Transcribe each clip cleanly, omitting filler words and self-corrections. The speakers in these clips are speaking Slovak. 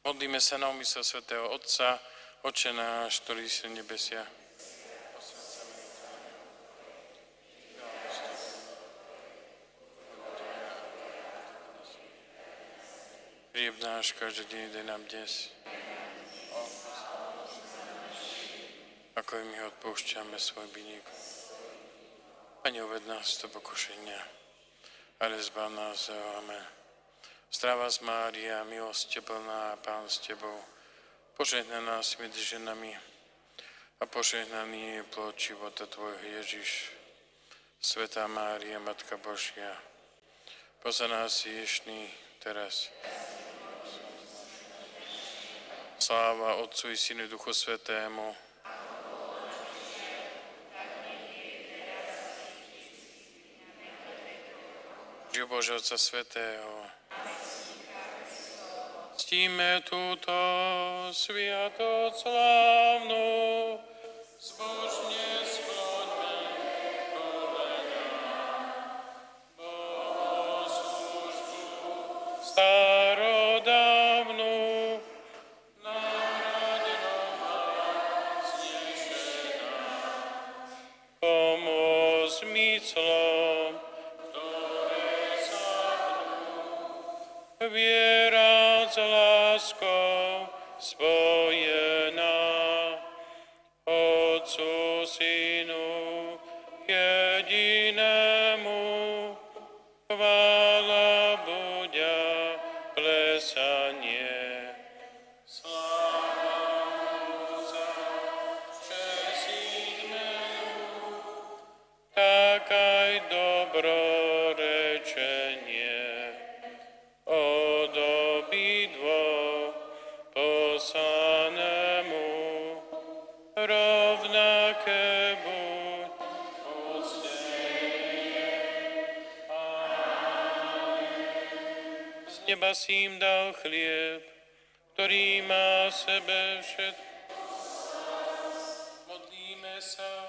Modlíme sa na úmysel svätého Otca, Otče náš, ktorý si v nebesiach. Chlieb náš každodenný daj nám dnes. Ako i my odpúšťame svoj vinníkom. A neuved nás do pokušenia, ale zbav nás zlého. Amen. Zdravá z Mária, milosť plná, Pán s tebou, požehnaná si medzi ženami a požehnaný je plod života tvojho Ježiš. Svätá Mária, Matka Božia, poza nás hriešných teraz. Sláva Otcu i Synu i Duchu Svätému. Živ Bože Otca Svätého. Ctíme túto sviatosť slávnu, zbožne skloňme kolena, bohoslužbu starodávnu, náradnou a vznešená. Pomôž mysľom, ktoré sadnú, viera s láskou spojená, Otcu, Synu, jedinému, chvála buďa, plesanie. Sláva za česť menu, tak aj dobrorečenie. Od obidvoch poslanému rovnaké buď uctenie. Amen. Z neba si im dal chlieb, ktorý má v sebe všetko. Modlíme sa.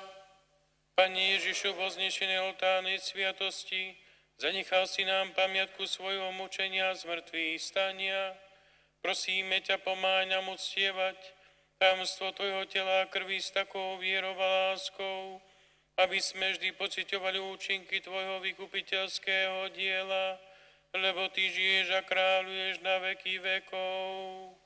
Pane Ježišu, voznešený oltárnej sviatosti, zanechal si nám pamiatku svojho mučenia a zmrtvých stania. Prosíme ťa, pomáhaj nám uctievať tajomstvo tvojho tela a krvi s takou vierou a láskou, aby sme vždy pociťovali účinky tvojho vykupiteľského diela, lebo ty žiješ a kráľuješ na veky vekov.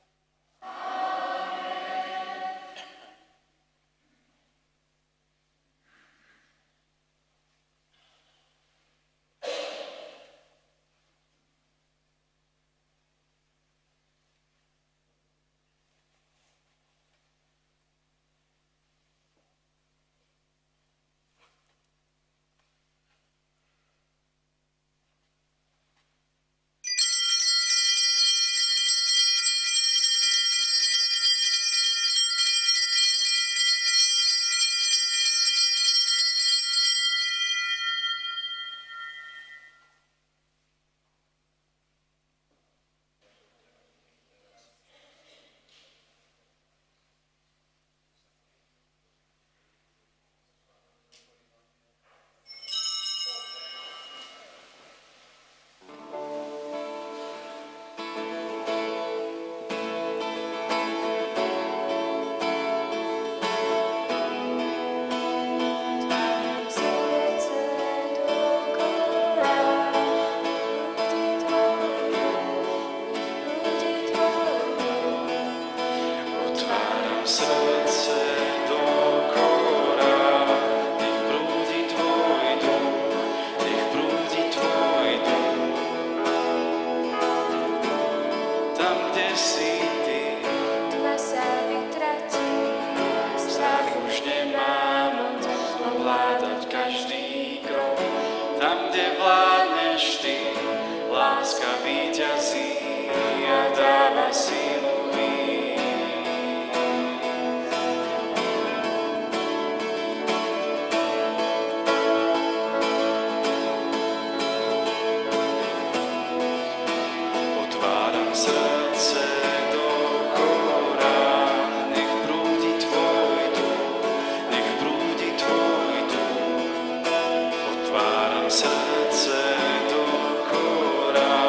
Srdce do kora,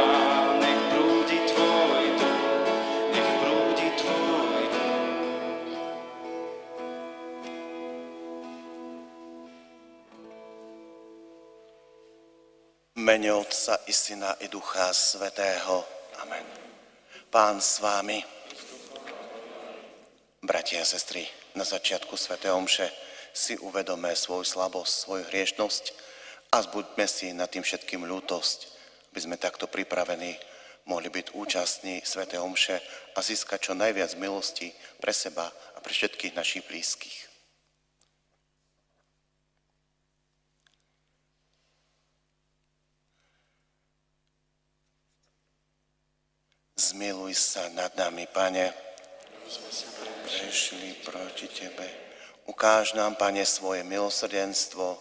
nech mene Otca i Syna i Ducha Svätého. Amen. Pán s vámi. Bratia a sestry, na začiatku svätej omše si uvedome svoju slabosť, svoju hriešnosť a zbuďme si nad tým všetkým ľútosť, aby sme takto pripravení mohli byť účastní svätej omše a získať čo najviac milosti pre seba a pre všetkých našich blízkych. Zmiluj sa nad nami, Pane. Prešli proti Tebe. Ukáž nám, Pane, svoje milosrdenstvo.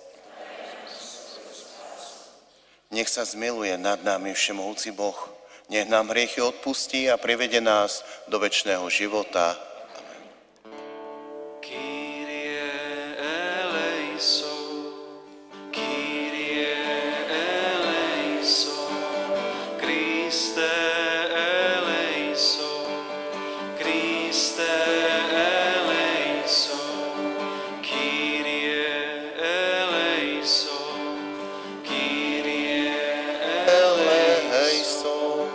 Nech sa zmiluje nad nami všemohúci Boh. Nech nám hriechy odpustí a privede nás do večného života. Amen. Kyrie eleison, Kyrie eleison, Christe eleison, Christe eleison, Kyrie eleison, Kyrie eleison.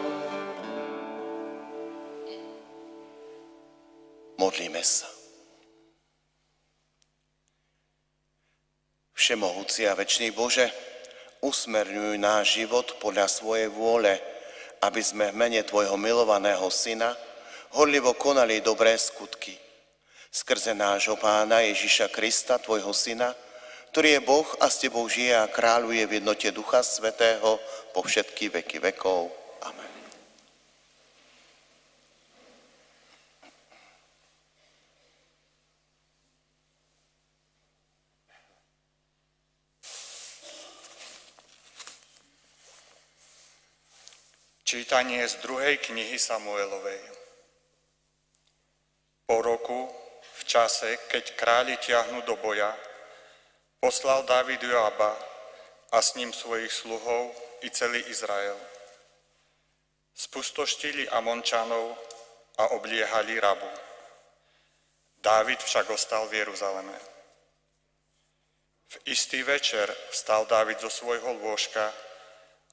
Modlíme sa. Všemohúci a večný Bože, usmerňuj náš život podľa svojej vôle, aby sme v mene Tvojho milovaného Syna horlivo konali dobré skutky. Skrze nášho Pána Ježiša Krista, Tvojho Syna, ktorý je Boh a s Tebou žije a kráľuje v jednote Ducha Svätého po všetky veky vekov. Amen. Čítanie z 2. knihy Samuelovej. Po roku, v čase, keď králi ťahnú do boja, poslal Dávid Joaba a s ním svojich sluhov i celý Izrael. Spustoštili Amončanov a obliehali Rabu. Dávid však ostal v Jeruzaleme. V istý večer vstal Dávid zo svojho lôžka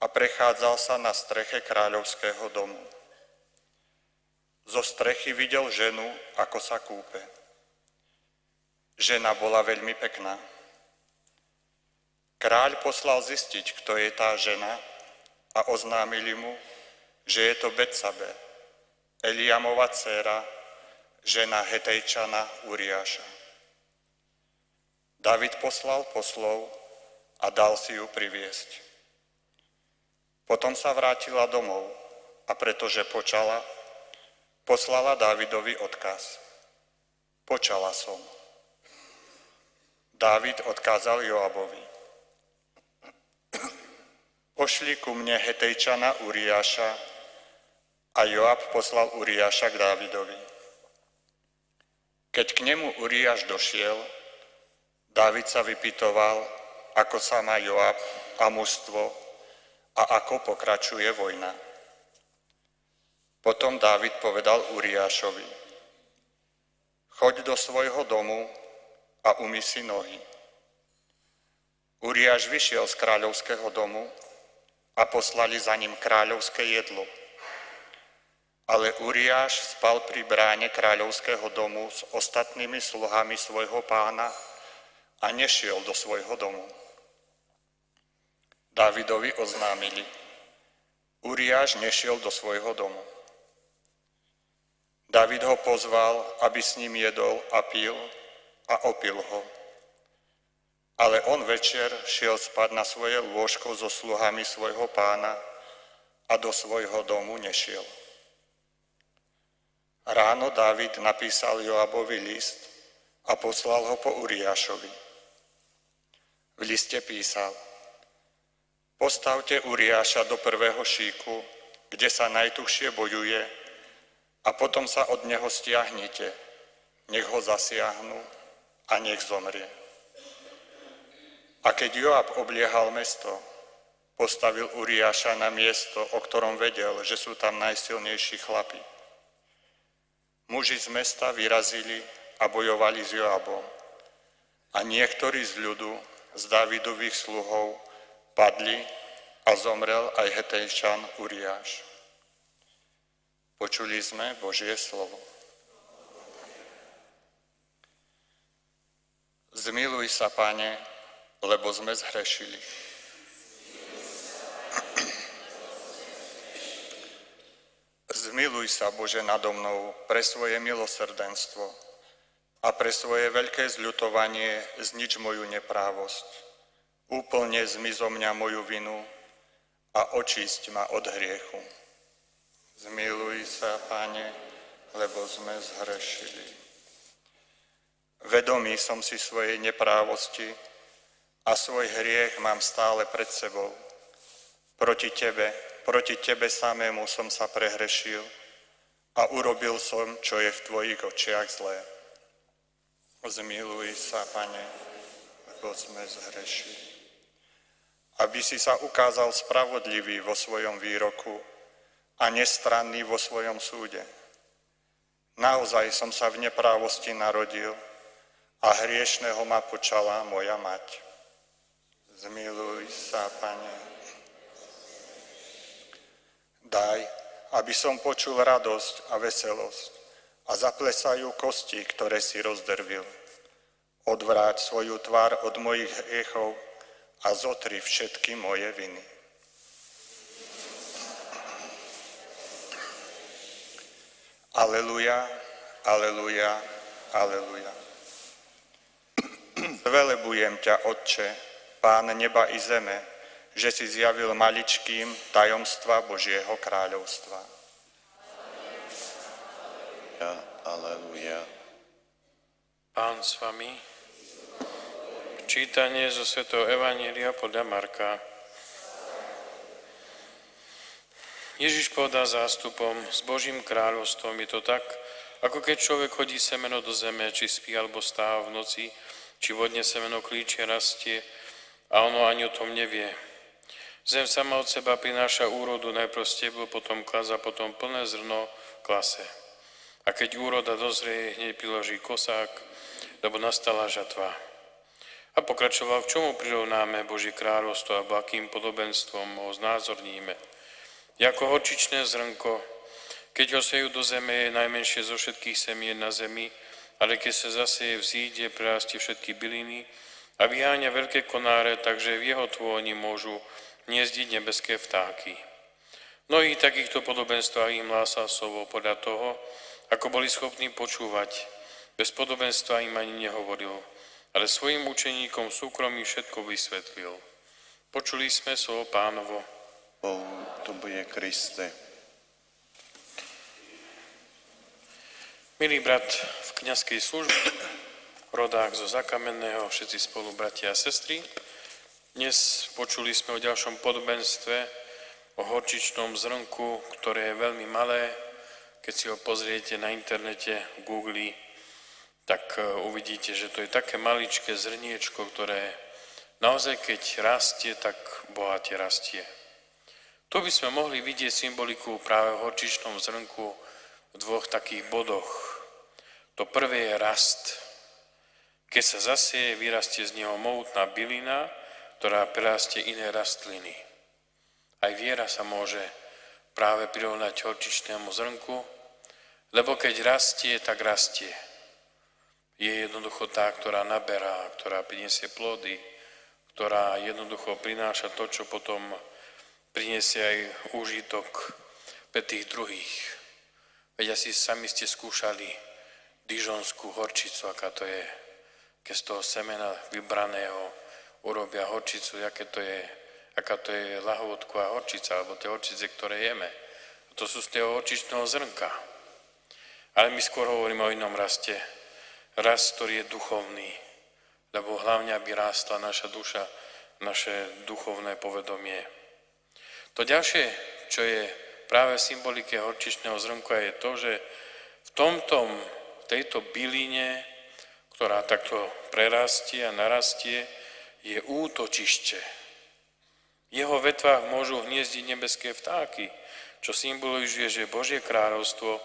a prechádzal sa na streche kráľovského domu. Zo strechy videl ženu, ako sa kúpe. Žena bola veľmi pekná. Kráľ poslal zistiť, kto je tá žena, a oznámili mu, že je to Betsabe, Eliamova dcéra, žena Hetejčana Uriáša. Dávid poslal poslov a dal si ju priviesť. Potom sa vrátila domov a pretože počala, poslala Dávidovi odkaz. Počala som. Dávid odkázal Joabovi. Pošli ku mne Hetejčana Uriáša, a Joab poslal Uriáša k Dávidovi. Keď k nemu Uriáš došiel, Dávid sa vypytoval, ako sa má Joab a mužstvo a ako pokračuje vojna. Potom Dávid povedal Uriášovi: choď do svojho domu a umyj si nohy. Uriáš vyšiel z kráľovského domu a poslali za ním kráľovské jedlo. Ale Uriáš spal pri bráne kráľovského domu s ostatnými sluhami svojho pána a nešiel do svojho domu. Dávidovi oznámili: Uriáš nešiel do svojho domu. Dávid ho pozval, aby s ním jedol a pil, a opil ho. Ale on večer šiel spať na svoje lôžko so sluhami svojho pána a do svojho domu nešiel. Ráno Dávid napísal Joabovi list a poslal ho po Uriášovi. V liste písal: postavte Uriáša do prvého šíku, kde sa najtuchšie bojuje, a potom sa od neho stiahnite, nech ho zasiahnu a nech zomrie. A keď Joab obliehal mesto, postavil Uriáša na miesto, o ktorom vedel, že sú tam najsilnejší chlapi. Muži z mesta vyrazili a bojovali s Joabom. A niektorí z ľudu, z Dávidových sluhov, padli a zomrel aj Hetejčan Uriáš. Počuli sme Božie slovo. Zmiluj sa, Pane, lebo sme zhrešili. Zmiluj sa, Bože, nado mnou pre svoje milosrdenstvo a pre svoje veľké zľutovanie znič moju neprávosť. Úplne zmizo mňa moju vinu a očisť ma od hriechu. Zmiluj sa, Pane, lebo sme zhrešili. Vedomý som si svojej neprávosti a svoj hriech mám stále pred sebou. Proti Tebe samému som sa prehrešil a urobil som, čo je v Tvojich očiach zlé. Zmiluj sa, Pane, lebo sme zhrešili. Aby si sa ukázal spravodlivý vo svojom výroku a nestranný vo svojom súde. Naozaj som sa v neprávosti narodil a hriešného ma počala moja mať. Zmiluj sa, Pane. Daj, aby som počul radosť a veselosť a zaplesajú kosti, ktoré si rozdrvil. Odvráť svoju tvár od mojich hriechov a zotri všetky moje viny. Aleluja, aleluja, aleluja. Zvelebujem ťa, Otče, Pán neba i zeme, že si zjavil maličkým tajomstva Božieho kráľovstva. Aleluja. Pán s vami. Čítanie zo svätého Evanjelia podľa Marka. Ježiš povedal zástupom, s Božím kráľovstvom je to tak, ako keď človek hodí semeno do zeme, či spí alebo stáva v noci, či vodne semeno klíče rastie a ono ani o tom nevie. Zem sama od seba prináša úrodu, najprv steblo, potom klas a potom plné zrno v klase. A keď úroda dozrie, hneď priloží kosák, lebo nastala žatva. A pokračoval, v čomu prirovnáme Božie kráľovstvo a akým podobenstvom ho znázorníme. Ako horčičné zrnko, keď ho sejú do zeme, je najmenšie zo všetkých semien na zemi, ale keď sa zaseje, vzíde, prerastie všetky byliny a vyháňa veľké konáre, takže v jeho tvôni môžu hniezdiť nebeské vtáky. Mnohých takýchto podobenstvách im hlásal slovo podľa toho, ako boli schopní počúvať. Bez podobenstva im ani nehovoril, ale svojim učeníkom súkromí všetko vysvetlil. Počuli sme slovo Pánovo. Bohu, to bude Kriste. Milý brat v kňazskej službe, rodák zo Zakamenného, všetci spolu bratia a sestry, dnes počuli sme o ďalšom podobenstve, o horčičnom zrnku, ktoré je veľmi malé. Keď si ho pozriete na internete, v Google, tak uvidíte, že to je také maličké zrniečko, ktoré naozaj, keď rastie, tak bohate rastie. Tu by sme mohli vidieť symboliku práve v horčičnom zrnku v dvoch takých bodoch. To prvé je rast. Keď sa zasieje, vyrastie z neho mohutná bylina, ktorá prerastie iné rastliny. Aj viera sa môže práve prirovnať horčičnému zrnku, lebo keď rastie, tak rastie. Je jednoducho tá, ktorá naberá, ktorá prinesie plody, ktorá jednoducho prináša to, čo potom prinesie aj úžitok pre tých druhých. Veď asi sami ste skúšali dižonskú horčicu, aká to je, keď z toho semena vybraného urobia horčicu, aká to je lahovodková horčica, alebo tie horčice, ktoré jeme. A to sú z toho horčičného zrnka. Ale my skôr hovoríme o inom raste. Rast, ktorý je duchovný, lebo hlavne, aby rástla naša duša, naše duchovné povedomie. To ďalšie, čo je práve v symbolike horčičného zrnka, je to, že v tejto byline, ktorá takto prerastie a narastie, je útočište. V jeho vetvách môžu hniezdiť nebeské vtáky, čo symbolizuje, že Božie kráľovstvo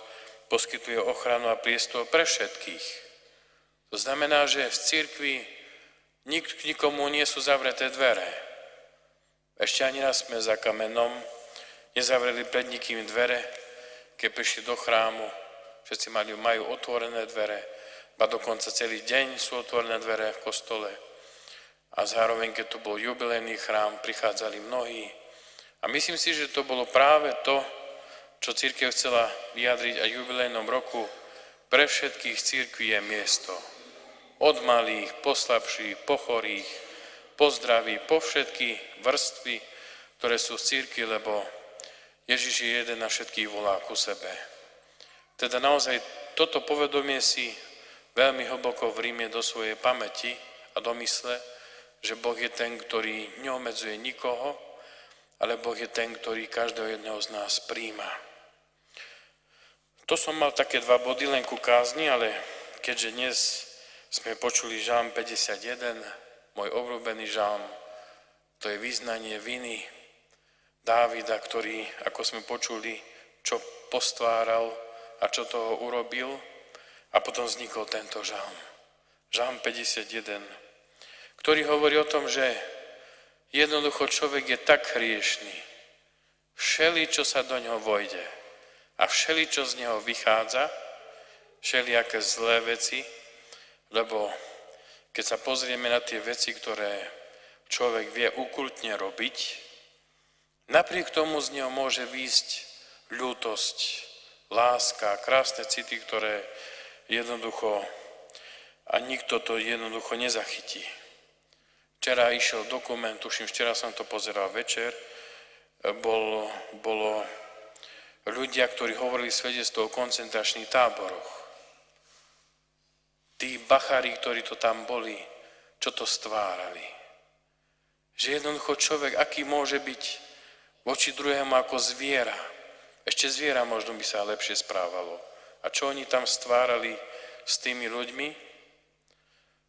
poskytuje ochranu a priestor pre všetkých. To znamená, že v cirkvi nikomu nie sú zavreté dvere. Ešte ani raz sme za kamenom nezavreli pred nikým dvere, keď prišli do chrámu. Všetci majú otvorené dvere, ba dokonca celý deň sú otvorené dvere v kostole. A zároveň, keď tu bol jubilejný chrám, prichádzali mnohí. A myslím si, že to bolo práve to, čo cirkev chcela vyjadriť aj v jubilejnom roku. Pre všetkých cirkví je miesto. Od malých, po slabších, po chorých, po zdraví, po všetky vrstvy, ktoré sú v cirkvi, lebo Ježiš je jeden a všetkých volá ku sebe. Teda naozaj toto povedomie si veľmi hlboko vríme do svojej pamäti a do mysle, že Boh je ten, ktorý neobmedzuje nikoho, ale Boh je ten, ktorý každého jedného z nás príjma. To som mal také 2 body len ku kázni, ale keďže dnes sme počuli žalm 51, môj obľúbený žalm, to je vyznanie viny Dávida, ktorý, ako sme počuli, čo postváral a čo toho urobil, a potom vznikol tento žalm. Žalm 51, ktorý hovorí o tom, že jednoducho človek je tak hriešný, všeli, čo sa do ňoho vojde a všeli, čo z neho vychádza, všelijaké zlé veci, lebo keď sa pozrieme na tie veci, ktoré človek vie ukultne robiť, napriek tomu z neho môže výjsť ľútosť, láska, krásne city, ktoré jednoducho, a nikto to jednoducho nezachytí. Včera išiel dokument, tuším, včera som to pozeral večer, bolo ľudia, ktorí hovorili svedectvo o koncentračných táboroch. Tí bachári, ktorí to tam boli, čo to stvárali. Že jednoducho človek, aký môže byť voči druhému ako zviera. Ešte zviera možno by sa lepšie správalo. A čo oni tam stvárali s tými ľuďmi?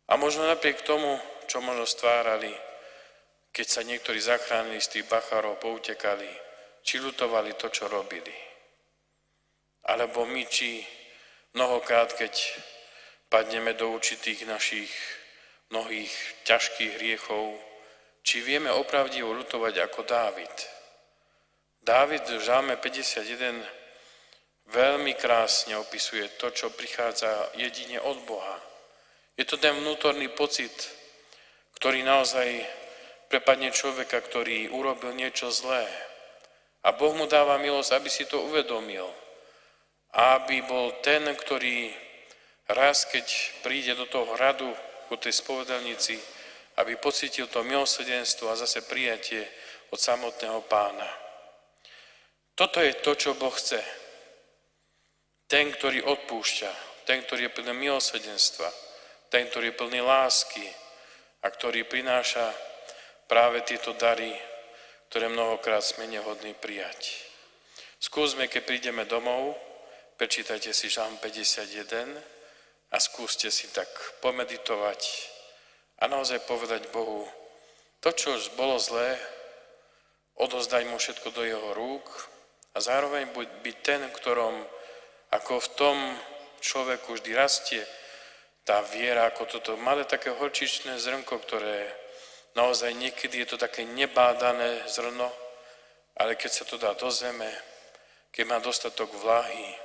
A možno napriek tomu, čo možno stvárali, keď sa niektorí zachránili z tých bachárov, poutekali, či ľutovali to, čo robili. Alebo my, či mnohokrát, keď padneme do určitých našich mnohých ťažkých hriechov, či vieme opravdivo ľutovať ako Dávid. Dávid v žalme 51 veľmi krásne opisuje to, čo prichádza jedine od Boha. Je to ten vnútorný pocit, ktorý naozaj prepadne človeka, ktorý urobil niečo zlé. A Boh mu dáva milosť, aby si to uvedomil. A aby bol ten, ktorý raz, keď príde do toho hradu, ku tej spovedalnici, aby pocítil to milosrdenstvo a zase prijatie od samotného Pána. Toto je to, čo Boh chce. Ten, ktorý odpúšťa, ten, ktorý je plný milosrdenstva, ten, ktorý je plný lásky a ktorý prináša práve tieto dary, ktoré mnohokrát sme nehodní prijať. Skúsme, keď prídeme domov, prečítajte si žalm 51, a skúste si tak pomeditovať a naozaj povedať Bohu, to, čo už bolo zlé, odozdať mu všetko do jeho rúk a zároveň byť ten, ktorom ako v tom človeku vždy rastie tá viera, ako toto malé také horčičné zrnko, ktoré naozaj niekedy je to také nebádané zrno, ale keď sa to dá do zeme, keď má dostatok vlahy,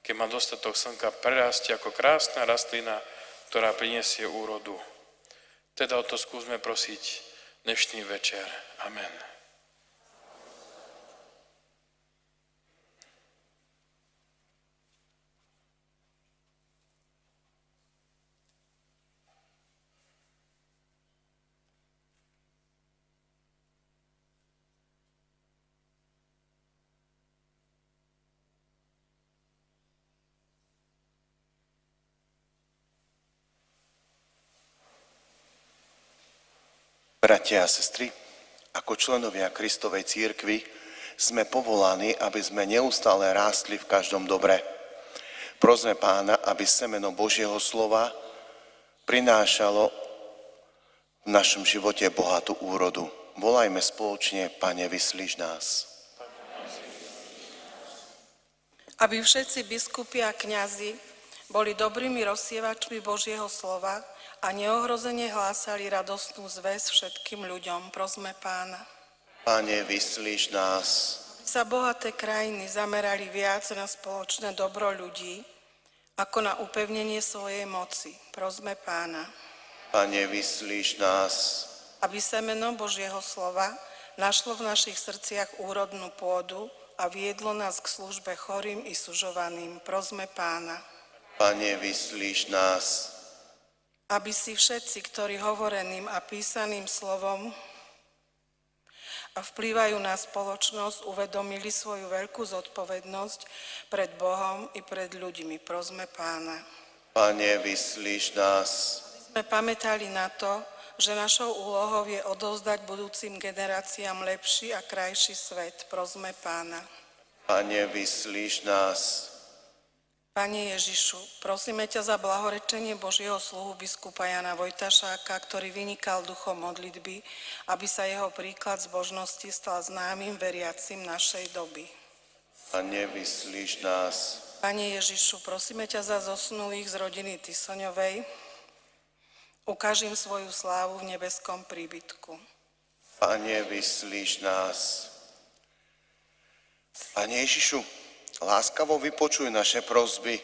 keď má dostatok slnka, prerastie ako krásna rastlina, ktorá prinesie úrodu. Teda o to skúsme prosiť dnešný večer. Amen. Bratia a sestry, ako členovia Kristovej cirkvi sme povolaní, aby sme neustále rástli v každom dobre. Prosme Pána, aby semeno Božieho slova prinášalo v našom živote bohatú úrodu. Volajme spoločne, Pane, vyslíš nás. Aby všetci biskupi a kňazi boli dobrými rozsievačmi Božieho slova a neohrozene hlásali radostnú zvesť všetkým ľuďom. Prosme Pána. Pane, vyslíš nás. Sa bohaté krajiny zamerali viac na spoločné dobro ľudí, ako na upevnenie svojej moci. Prosme Pána. Pane, vyslíš nás. Aby semeno Božieho slova našlo v našich srdciach úrodnú pôdu a viedlo nás k službe chorým i sužovaným. Prosme Pána. Pane, vyslíš nás. Aby si všetci, ktorí hovoreným a písaným slovom a vplývajú na spoločnosť, uvedomili svoju veľkú zodpovednosť pred Bohom i pred ľuďmi. Prosme Pána. Pane, vyslíš nás. Sme pamätali na to, že našou úlohou je odovzdať budúcim generáciám lepší a krajší svet. Prosme Pána. Pane, vyslíš nás. Pane Ježišu, prosíme ťa za blahorečenie Božieho sluhu biskupa Jana Vojtašáka, ktorý vynikal duchom modlitby, aby sa jeho príklad zbožnosti stal známym veriacim našej doby. Pane, vyslíš nás. Pane Ježišu, prosíme ťa za zosnulých z rodiny Tisoňovej, ukáž im svoju slávu v nebeskom príbytku. Pane, vyslíš nás. Pane Ježišu, láskavo vypočuj naše prosby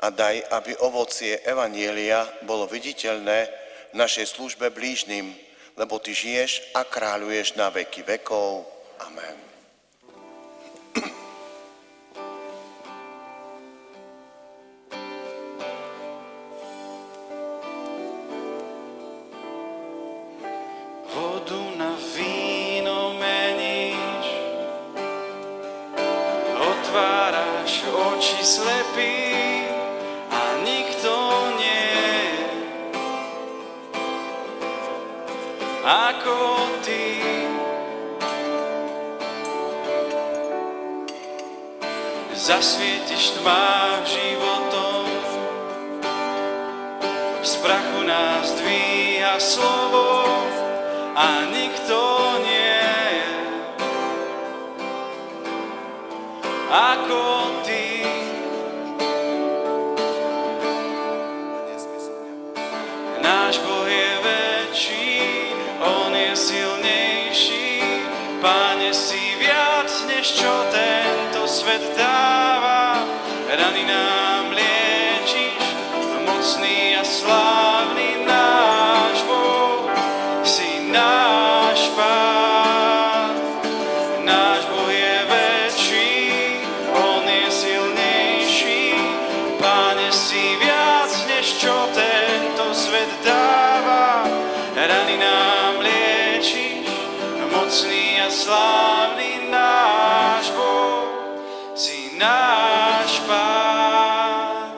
a daj, aby ovocie Evanjelia bolo viditeľné v našej službe blížnym, lebo Ty žiješ a kráľuješ na veky vekov. Amen. Vodu na víno meníš, otváraš oči slepý a nikto nie je ako ty. Zasvietiš tmách životom, z prachu nás dvíha slovo a nikto nie je ako ty. Náš Boh je väčší, on je silnejší, Páne, si viac, než čo tento svet dáva. Rany nám liečíš, mocný a slávny náš Boh, si náš Pán. Náš Boh je väčší, on je silnejší, Páne, si viac, než čo tento svet dáva. Rany nám liečíš, mocný a slávny náš Boh, si náš Pán.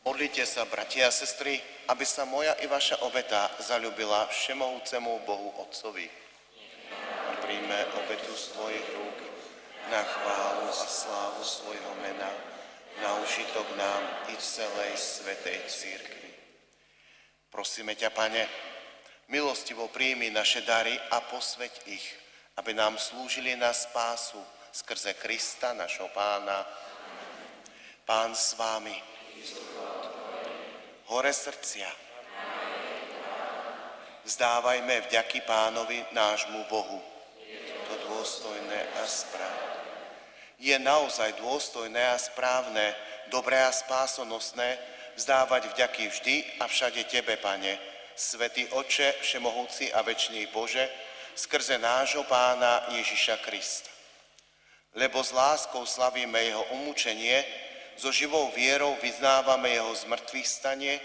Modlite sa, bratia a sestry, aby sa moja i vaša obeta zaľúbila všemohúcemu Bohu Otcovi. A príjme obetu z tvojich rúk na chválu a slávu svojho mena, na užitok nám i celej svätej cirkvi. Prosíme ťa, Pane, milostivo príjmi naše dary a posväť ich, aby nám slúžili na spásu skrze Krista, našho Pána. Pán s vámi. Hore srdcia. Vzdávajme vďaky Pánovi nášmu Bohu. To dôstojné a správne. Je naozaj dôstojné a správne, dobré a spásonosné vzdávať vďaky vždy a všade Tebe, Pane, Svätý Otče, všemohúci a večný Bože, skrze nášho Pána Ježiša Krista. Lebo s láskou slavíme jeho umúčenie, so živou vierou vyznávame jeho zmrtvých stanie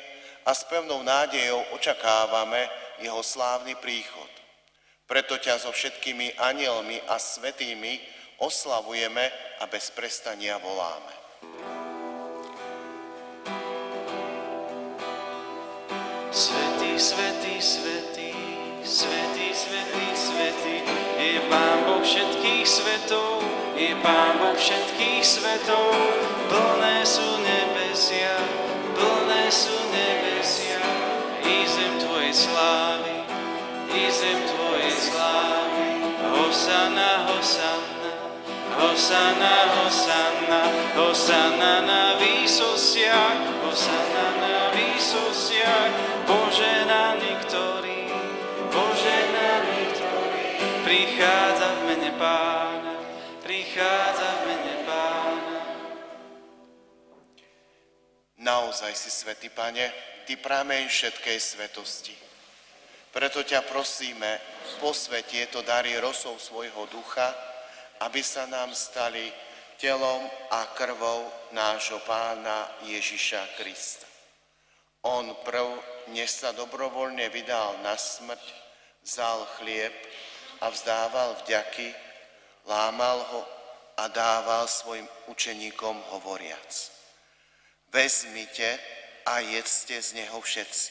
a s pevnou nádejou očakávame jeho slávny príchod. Preto ťa so všetkými anielmi a svätými oslavujeme a bez prestania voláme. Svätý, svätý, svätý, svätý, svätý, svätý, je Pán Boh všetkých svetov, je Pán Boh všetkých svetov. Plné sú nebesia, i zem Tvojej slávy, i zem Tvojej slávy. Hosana, hosana, hosana, hosana, hosana na výsosiach, hosana na výsosiach. Požehnaný, kto prichádza v mene Pána, prichádza v mene Pána. Naozaj si svätý, Pane, Ty prameň všetkej svetosti. Preto ťa prosíme, posväť tieto dary rosou svojho ducha, aby sa nám stali telom a krvou nášho Pána Ježiša Krista. On prv, než sa dobrovoľne vydal na smrť, vzal chlieb a vzdával vďaky, lámal ho a dával svojim učeníkom hovoriac: Vezmite a jedzte z neho všetci,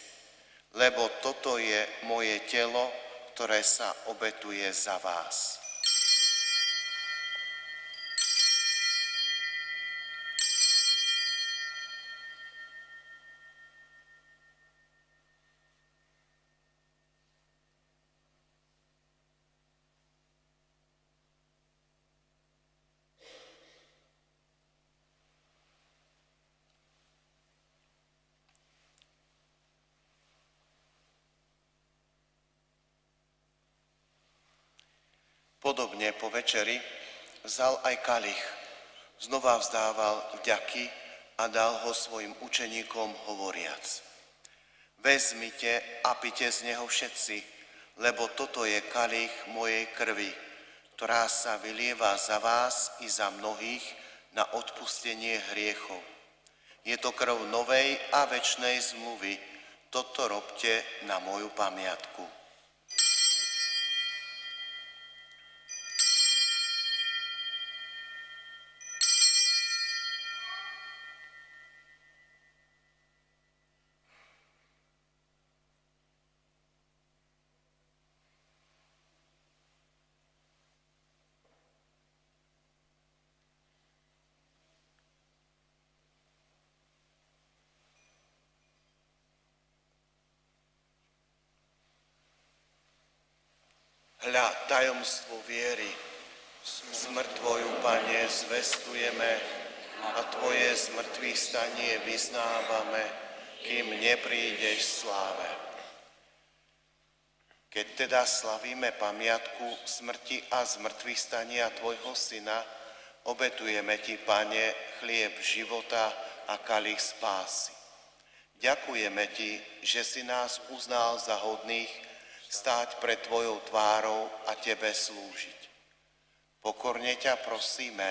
lebo toto je moje telo, ktoré sa obetuje za vás. Podobne po večeri vzal aj kalich, znova vzdával vďaky a dal ho svojim učeníkom hovoriac: Vezmite a pite z neho všetci, lebo toto je kalich mojej krvi, ktorá sa vylieva za vás i za mnohých na odpustenie hriechov. Je to krv novej a večnej zmluvy, toto robte na moju pamiatku. Hľa, tajomstvo viery, smrť Tvoju, Pane, zvestujeme a Tvoje zmrtvých stanie vyznávame, kým neprídeš v sláve. Keď teda slavíme pamiatku smrti a zmrtvých stania Tvojho Syna, obetujeme Ti, Pane, chlieb života a kalich spásy. Ďakujeme Ti, že si nás uznal za hodných stáť pred Tvojou tvárou a Tebe slúžiť. Pokorne ťa prosíme,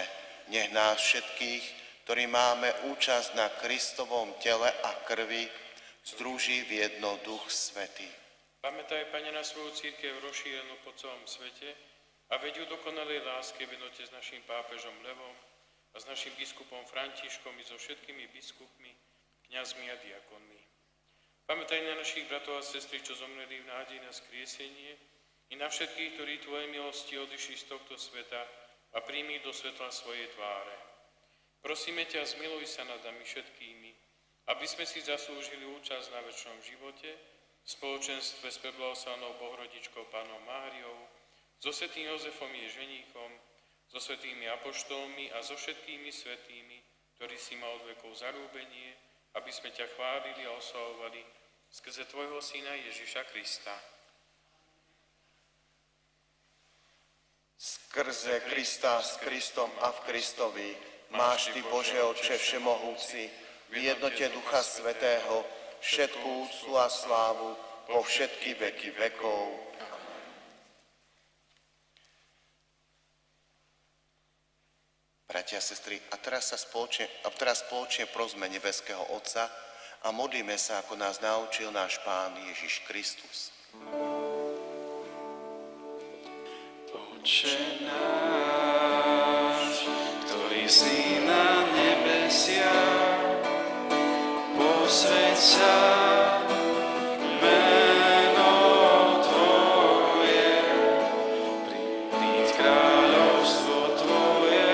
nech nás všetkých, ktorí máme účasť na Kristovom tele a krvi, združí v jedno Duch Svätý. Pamätaj, Pane, na svoju cirkev rozšírenú po celom svete a veď ju dokonalej láske v jednote s našim pápežom Levom a s našim biskupom Františkom i so všetkými biskupmi, kňazmi a diakonmi. Pamätaj na našich bratov a sestry, čo zomreli v nádeji na skriesenie, i na všetkých, ktorí Tvoje milosti odišli z tohto sveta a príjmi do svetla svojej tváre. Prosíme ťa, zmiluj sa nad nami všetkými, aby sme si zaslúžili účasť na večnom živote, v spoločenstve s preblahoslavenou Bohorodičkou Pannou Máriou, so svätým Jozefom jej ženíchom, so svätými apoštolmi a so všetkými svätými, ktorí si mal od vekov zarúbenie, aby sme ťa chválili a oslavovali skrze Tvojho Syna Ježiša Krista. Skrze Krista, s Kristom a v Kristovi máš Ty, Bože Otče všemohúci, v jednote Ducha Svätého, všetkú úctu a slávu po všetky veky vekov. Bratia a sestry, a teraz spoločne prosme nebeského Otca a modlíme sa, ako nás naučil náš Pán Ježiš Kristus. Otče náš, ktorý si na nebesiach, posväť sa meno Tvoje, príď kráľovstvo Tvoje,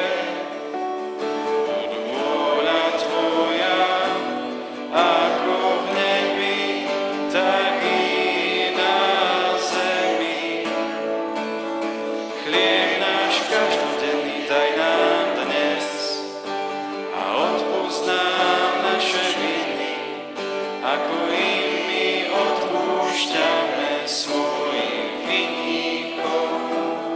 buď vôľa Tvoja, ako v nebi, tak i na zemi. Chlieb náš každodenný daj nám dnes a odpusť nám naše viny, ako i my odpúšťame svojim vinníkom.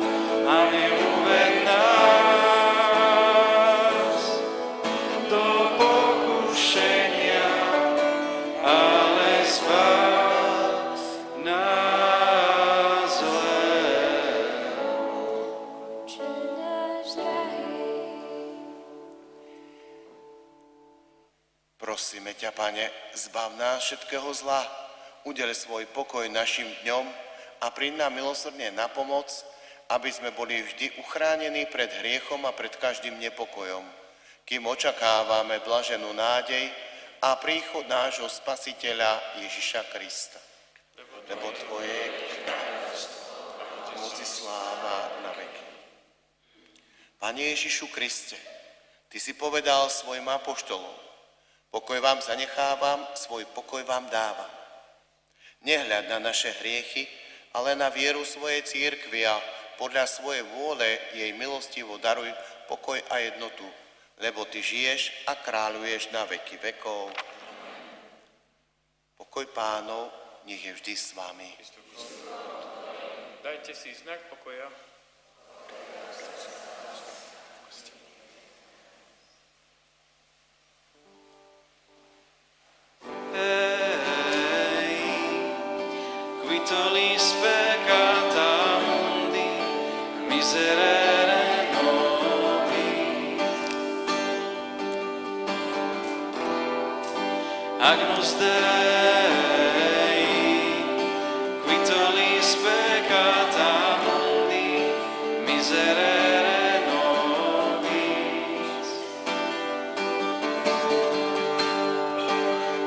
Prosíme ťa, Pane, zbav nás všetkého zla, udel svoj pokoj našim dňom a príď nám milosrdne na pomoc, aby sme boli vždy uchránení pred hriechom a pred každým nepokojom, kým očakávame blaženú nádej a príchod nášho Spasiteľa Ježiša Krista. Lebo Tvoje je kráľovstvo, moc i sláva na veky. Pane Ježišu Kriste, Ty si povedal svojim apoštolom: pokoj vám zanechávam, svoj pokoj vám dávam. Nehľad na naše hriechy, ale na vieru svojej cirkvi a podľa svojej vôle jej milostivo daruj pokoj a jednotu, lebo Ty žiješ a kráľuješ na veky vekov. Pokoj Pánov nech je vždy s vami. Dajte si znak pokoja. Quitolis peccata mundi, miserere nobis. Agnus Dei, quitolis peccata mundi, miserere nobis.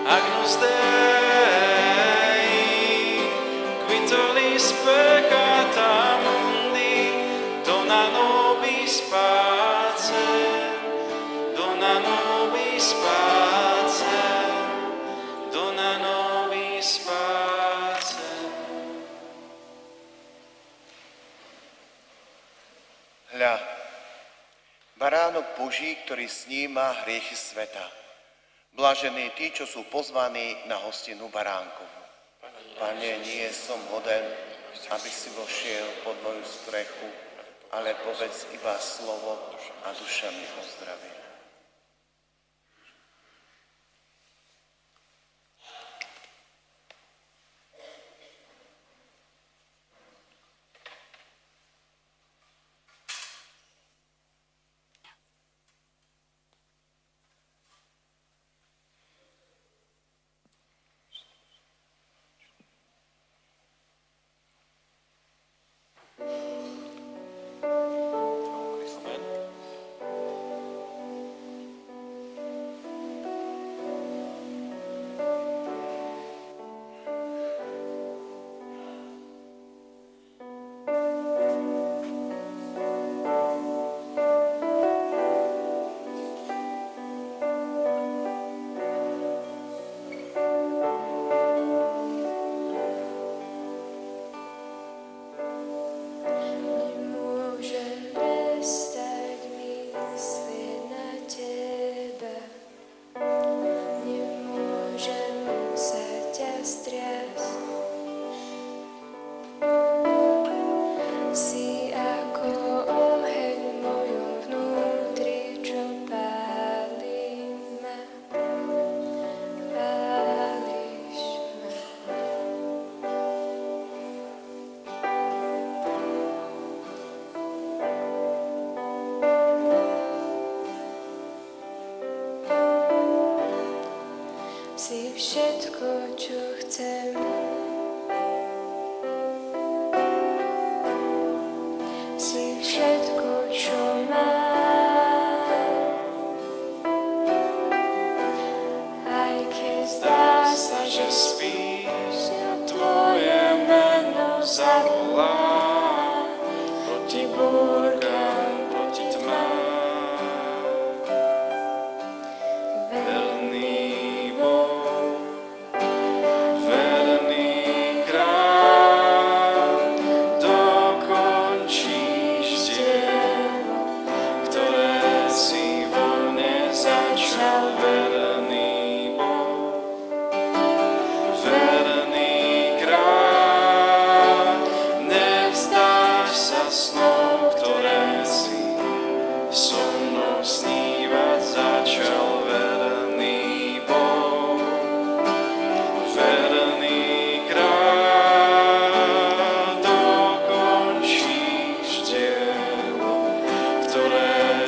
Agnus Dei, quitolis peccata mundi, dona nobis pacem, dona nobis pacem, dona nobis pacem. Hľa, baránok Boží, ktorý sníma hriechy sveta. Blažení tí, čo sú pozvaní na hostinu baránkovú. Pane, nie som hoden, aby si vošiel pod moju strechu, ale povedz iba slovo a duša mi ozdraví. Si všetko, čo chcem. Si všetko, čo mám. Aj keď zdá sa, že spíš, tvoje meno zavolá. Proti búrkam, proti tmám.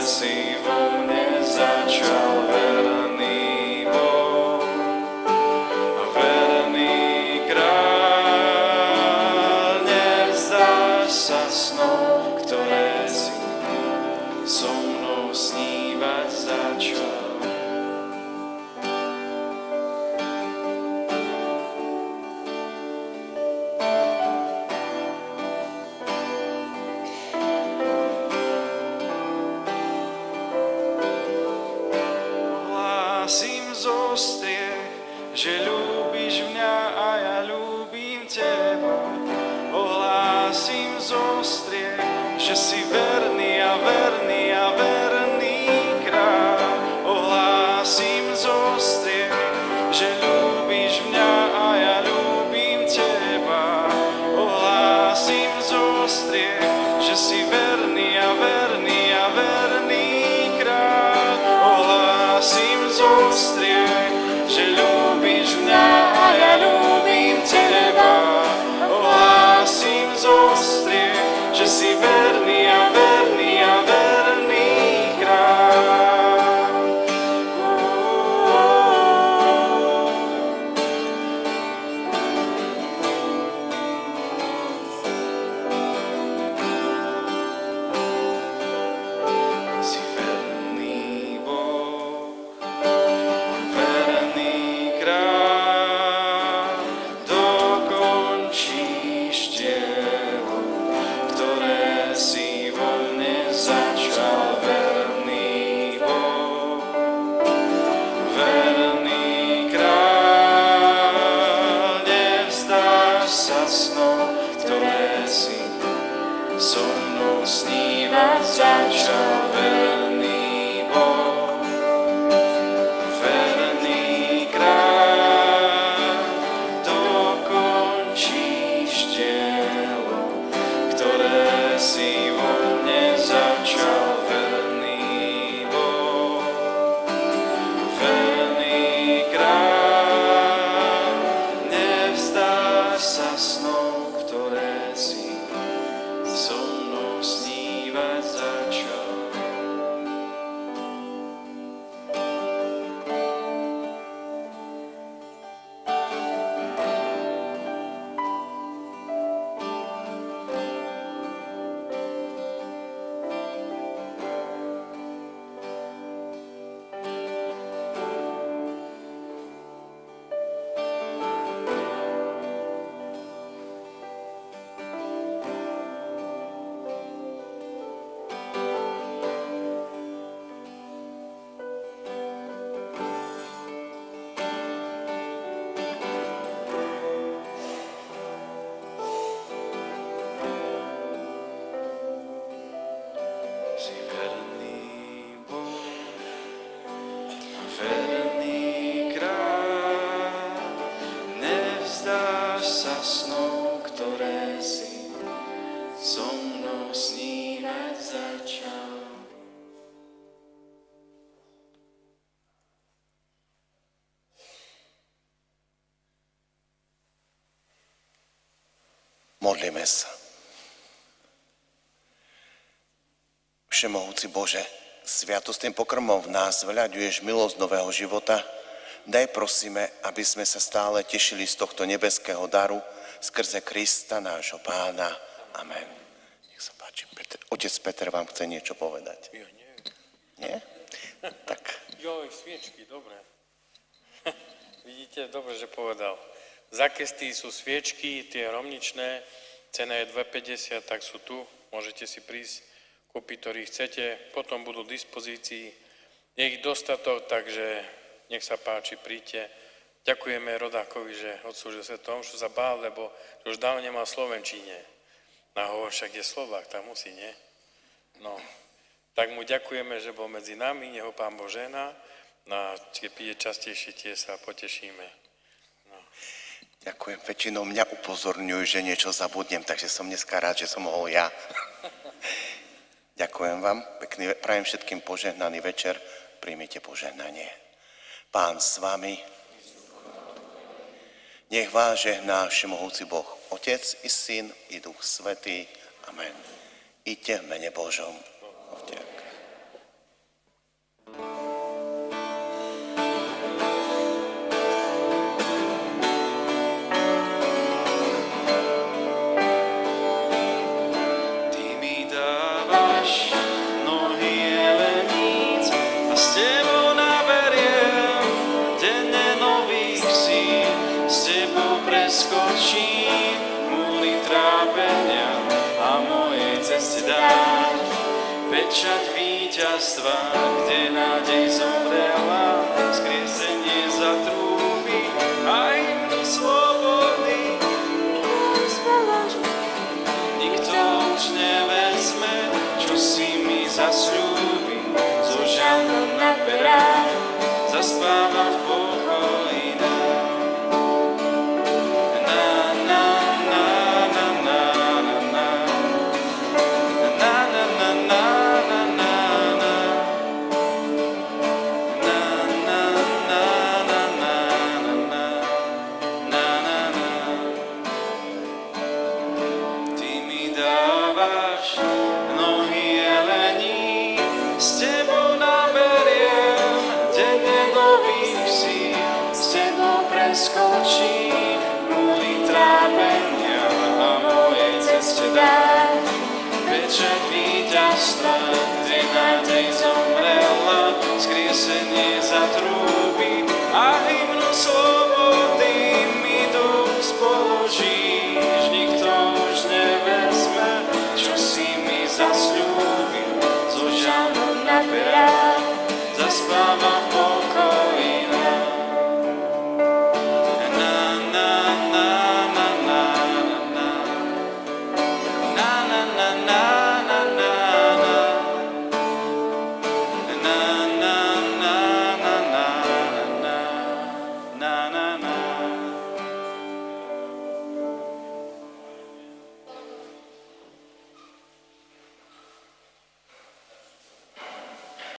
Si vo mne začal verný. ohlásim zo striech, že ľúbiš mňa a ja ľúbim teba. Ohlásim zo striech, že si verný a verný a verný kráľ. Ohlásim zo striech, že ľúbiš mňa a ja ľúbim teba. Ohlásim zo striech, že si verný a verný a verný kráľ. Ohlásim zo striech, že ľúbiš mňa a ja ľúbim teba. Ohlásim zo striech, že si verný a verný a verný kráľ. Si verný Boh, verný kráľ, dokončíš dielo, ktoré si vo mne začal. Verný Boh, verný kráľ, nevzdáš sa snov, ktoré si so mnou snívať začal. Verný Boh, verný kráľ, dokončíš dielo, ktoré si vo mne začal. Verný Boh, verný kráľ, nevzdáš sa snov, ktoré si so mnou snívať začal. Si verný Boh, verný kráľ, nevzdáš sa snov, ktoré si so mnou snívať začal. Modlíme sa. Všemohúci Bože, sviatostným pokrmom v nás vľaďuješ milosť nového života. Daj prosíme, aby sme sa stále tešili z tohto nebeského daru skrze Krista, nášho Pána. Amen. Nech sa páči. Otec Peter vám chce niečo povedať. Ja nie. Nie? Tak. Joj, sviečky, dobre. Vidíte, dobre, že povedal. Za kesty sú sviečky, tie romničné, cena je 2,50, tak sú tu, môžete si prísť, kúpiť, ktorý chcete, potom budú v dispozícii. Je ich dostatok, takže nech sa páči, príďte. Ďakujeme Rodákovi, že odslúžil sa tomu, čo sa bál, lebo už dávno nemal v slovenčine. Nahovor však je Slovák, tam musí, nie? No, tak mu ďakujeme, že bol medzi nami, nech ho Pán Boh žehná. No, keď príde častejšie, tie sa potešíme. No. Ďakujem. Väčšinou mňa upozorňujú, že niečo zabudnem, takže som dneska rád, že som mohol ja. Ďakujem vám. Pekný, prajem všetkým požehnaný večer. Príjmite požehnanie. Pán s vami. Nech vás žehná všemohúci Boh, Otec i Syn i Duch Svätý. Amen. Iďte v mene Božom. Vďak. Preskočím múry trápenia a mojej ceste dáš pečať víťazstva, kde nádej zomrela, skries síl, s tebou preskočím múry trápenia a mojej ceste daj. Pečať víťazstva, kde nádej zomrela, skriesenie zatrúbi a hymnu slov